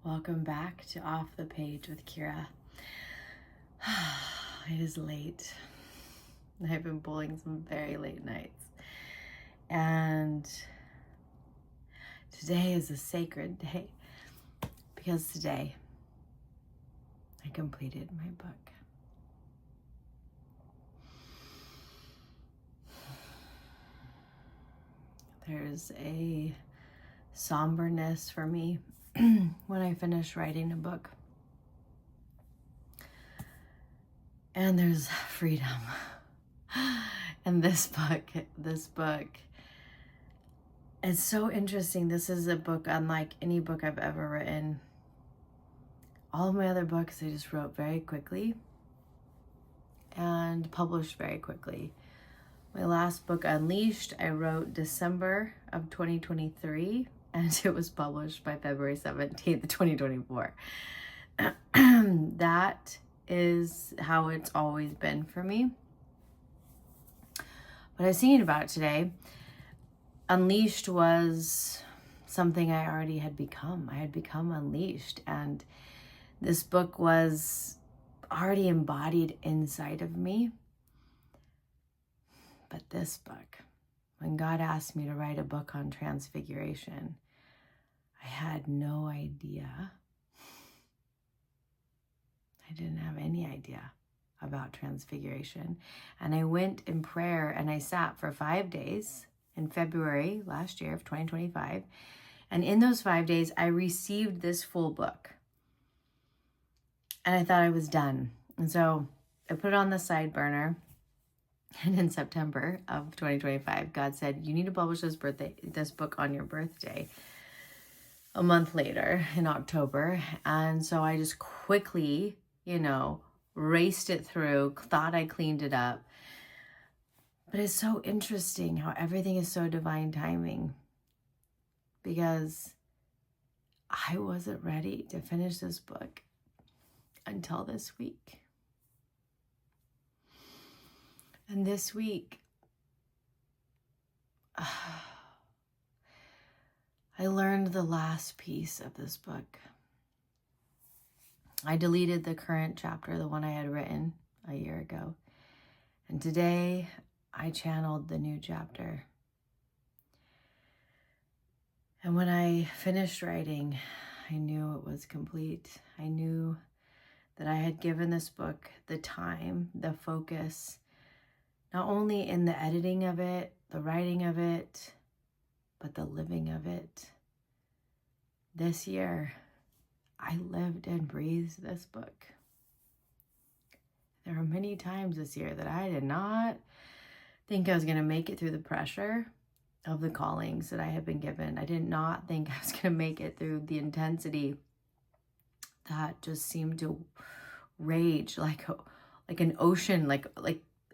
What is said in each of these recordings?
Welcome back to Off the Page with Kira. It is late. I've been pulling some very late nights. And today is a sacred day because today I completed my book. There's a somberness for me when I finish writing a book. And there's freedom. And this book is so interesting. This is a book unlike any book I've ever written. All of my other books I just wrote very quickly and published very quickly. My last book, Unleashed, I wrote December of 2023, and it was published by February 17th, 2024. That is how it's always been for me. But I was thinking about it today. Unleashed was something I already had become. I had become unleashed, and this book was already embodied inside of me. But this book, when God asked me to write a book on Transfiguration, I had no idea. I didn't have any idea about Transfiguration. And I went in prayer and I sat for 5 days in February last year of 2025. And in those 5 days, I received this full book. And I thought I was done. And so I put it on the side burner. And in September of 2025, God said, you need to publish this book on your birthday. A month later in October. And so I just quickly, raced it through, thought I cleaned it up. But it's so interesting how everything is so divine timing, because I wasn't ready to finish this book until this week. And this week, I learned the last piece of this book. I deleted the current chapter, the one I had written a year ago. And today, I channeled the new chapter. And when I finished writing, I knew it was complete. I knew that I had given this book the time, the focus, not only in the editing of it, the writing of it, but the living of it. This year, I lived and breathed this book. There were many times this year that I did not think I was going to make it through the pressure of the callings that I had been given. I did not think I was going to make it through the intensity that just seemed to rage like an ocean, like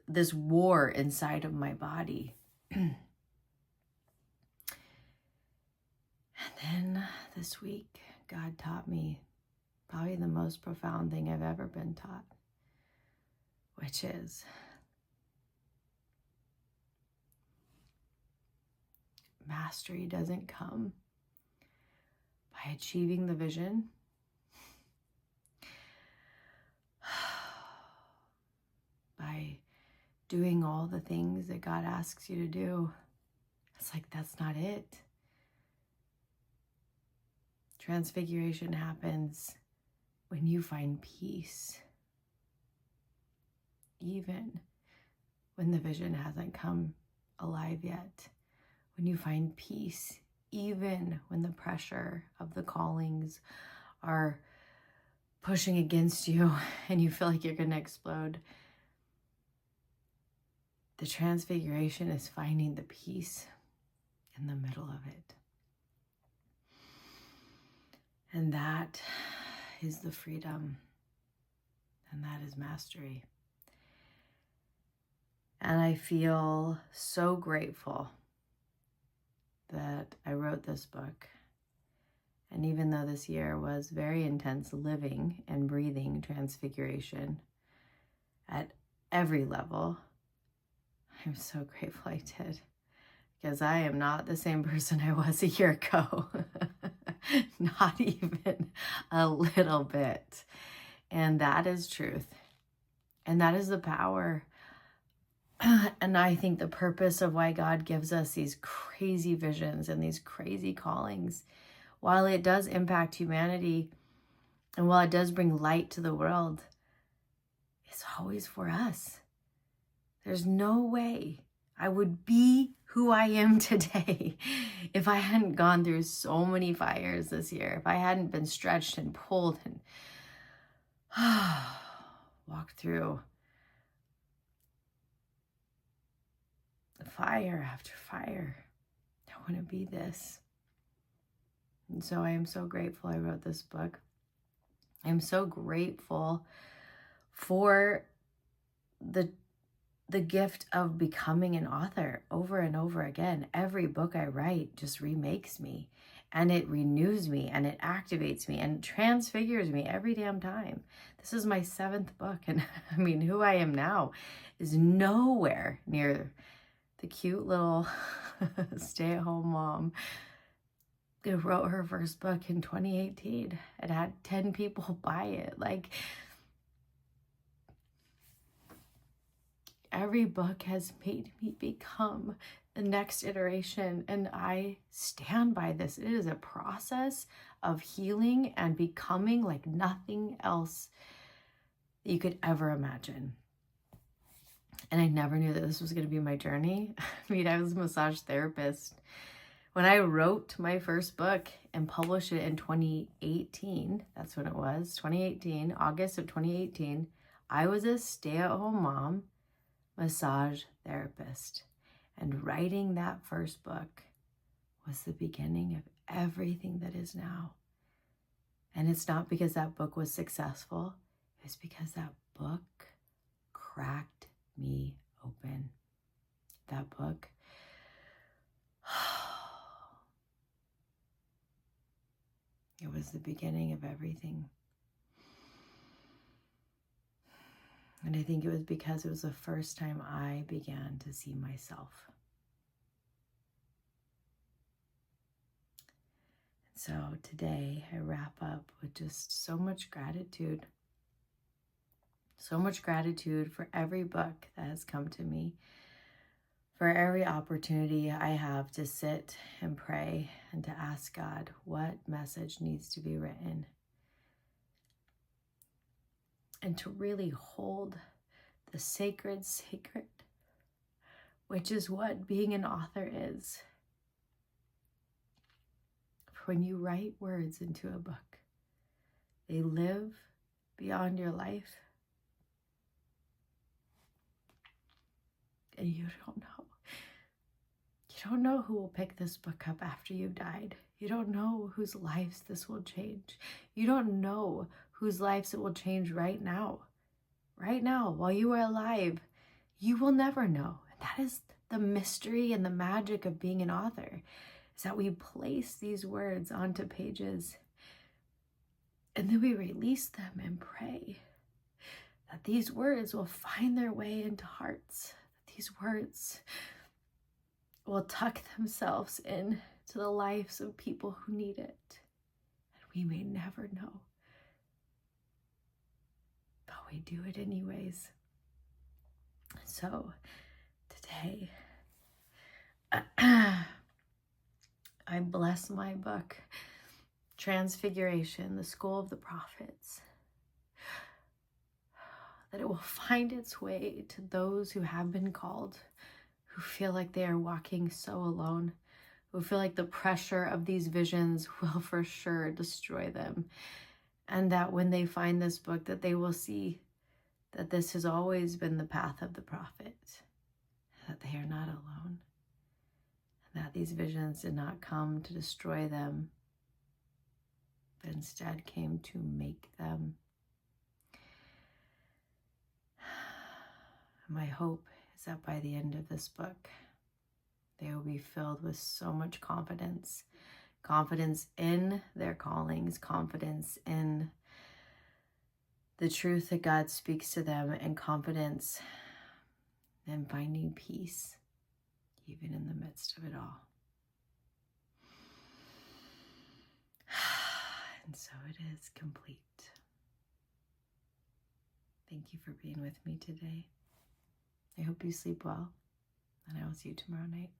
this war inside of my body. And then this week, God taught me probably the most profound thing I've ever been taught, which is mastery doesn't come by achieving the vision, by doing all the things that God asks you to do. It's like, that's not it. Transfiguration happens when you find peace, even when the vision hasn't come alive yet. When you find peace, even when the pressure of the callings are pushing against you and you feel like you're going to explode. The transfiguration is finding the peace in the middle of it. And that is the freedom, and that is mastery. And I feel so grateful that I wrote this book. And even though this year was very intense living and breathing transfiguration at every level, I'm so grateful I did, because I am not the same person I was a year ago. Not even a little bit. And that is truth. And that is the power. And I think the purpose of why God gives us these crazy visions and these crazy callings, while it does impact humanity and while it does bring light to the world, it's always for us. There's no way I would be who I am today if I hadn't gone through so many fires this year, if I hadn't been stretched and pulled and walked through fire after fire. I wouldn't be this. And so I am so grateful I wrote this book. I'm so grateful for the gift of becoming an author over and over again. Every book I write just remakes me, and it renews me, and it activates me, and transfigures me every damn time. This is my 7th book, and I mean, who I am now is nowhere near the cute little stay-at-home mom who wrote her first book in 2018. It had 10 people buy it. Like, every book has made me become the next iteration, and I stand by this. It is a process of healing and becoming like nothing else that you could ever imagine. And I never knew that this was going to be my journey. I mean, I was a massage therapist. When I wrote my first book and published it in 2018, that's when it was, 2018, August of 2018, I was a stay-at-home mom, massage therapist. And writing that first book was the beginning of everything that is now. And it's not because that book was successful. It's because that book cracked me open. That book, it was the beginning of everything. And I think it was because it was the first time I began to see myself. So today I wrap up with just so much gratitude. So much gratitude for every book that has come to me, for every opportunity I have to sit and pray and to ask God what message needs to be written, and to really hold the sacred, which is what being an author is. When you write words into a book, they live beyond your life. And you don't know. You don't know who will pick this book up after you've died. You don't know whose lives this will change. You don't know whose lives it will change right now. Right now, while you are alive, you will never know. And that is the mystery and the magic of being an author, is that we place these words onto pages and then we release them and pray that these words will find their way into hearts. These words will tuck themselves in to the lives of people who need it. And we may never know, but we do it anyways. So today, I bless my book, Transfiguration, the School of the Prophets, that it will find its way to those who have been called, who feel like they are walking so alone, who feel like the pressure of these visions will for sure destroy them. And that when they find this book, that they will see that this has always been the path of the prophet, that they are not alone, and that these visions did not come to destroy them, but instead came to make them. My hope is that by the end of this book, they will be filled with so much confidence. Confidence in their callings, confidence in the truth that God speaks to them, and confidence in finding peace, even in the midst of it all. And so it is complete. Thank you for being with me today. I hope you sleep well, and I will see you tomorrow night.